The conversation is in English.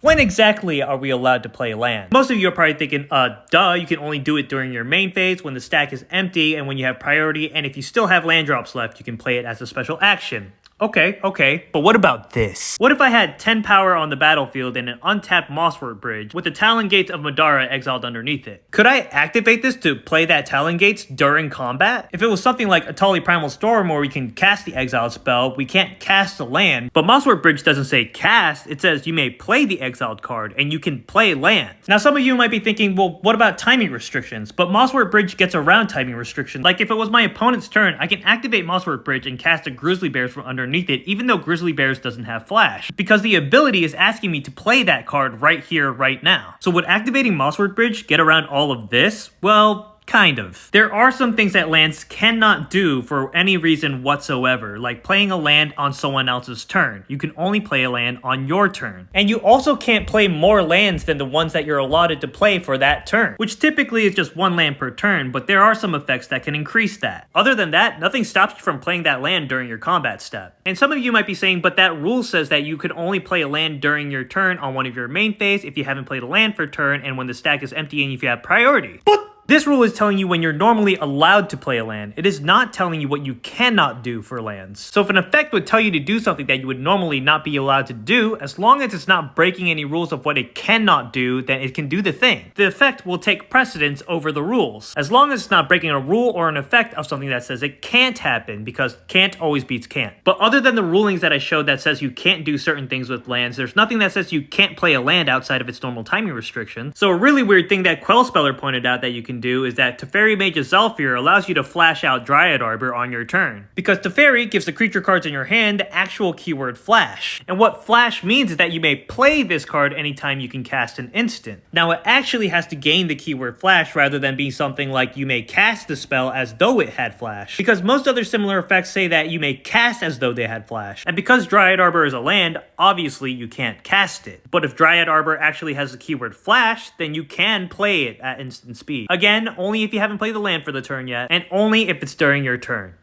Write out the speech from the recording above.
When exactly are we allowed to play land? Most of you are probably thinking, duh, you can only do it during your main phase when the stack is empty and when you have priority, and if you still have land drops left, you can play it as a special action. Okay, but what about this? What if I had 10 power on the battlefield and an untapped Mosswort Bridge with the Talon Gates of Madara exiled underneath it? Could I activate this to play that Talon Gates during combat? If it was something like Atali Primal Storm where we can cast the exiled spell, we can't cast the land, but Mosswort Bridge doesn't say cast, it says you may play the exiled card and you can play lands. Now some of you might be thinking, well, what about timing restrictions? But Mosswort Bridge gets around timing restrictions. Like if it was my opponent's turn, I can activate Mosswort Bridge and cast a Grizzly Bears from underneath it, even though Grizzly Bears doesn't have flash, because the ability is asking me to play that card right here, right now. So would activating Mosswort Bridge get around all of this? Well, kind of. There are some things that lands cannot do for any reason whatsoever, like playing a land on someone else's turn. You can only play a land on your turn. And you also can't play more lands than the ones that you're allotted to play for that turn, which typically is just one land per turn, but there are some effects that can increase that. Other than that, nothing stops you from playing that land during your combat step. And some of you might be saying, but that rule says that you could only play a land during your turn on one of your main phase if you haven't played a land for turn and when the stack is empty and if you have priority. But this rule is telling you when you're normally allowed to play a land. It is not telling you what you cannot do for lands. So if an effect would tell you to do something that you would normally not be allowed to do, as long as it's not breaking any rules of what it cannot do, then it can do the thing. The effect will take precedence over the rules, as long as it's not breaking a rule or an effect of something that says it can't happen, because can't always beats can't. But other than the rulings that I showed that says you can't do certain things with lands, there's nothing that says you can't play a land outside of its normal timing restriction. So a really weird thing that Quellspeller pointed out that you can do is that Teferi Mage's Zhalfir allows you to flash out Dryad Arbor on your turn, because Teferi gives the creature cards in your hand the actual keyword flash. And what flash means is that you may play this card anytime you can cast an instant. Now it actually has to gain the keyword flash rather than being something like you may cast the spell as though it had flash, because most other similar effects say that you may cast as though they had flash. And because Dryad Arbor is a land, obviously you can't cast it. But if Dryad Arbor actually has the keyword flash, then you can play it at instant speed. Again, only if you haven't played the land for the turn yet, and only if it's during your turn.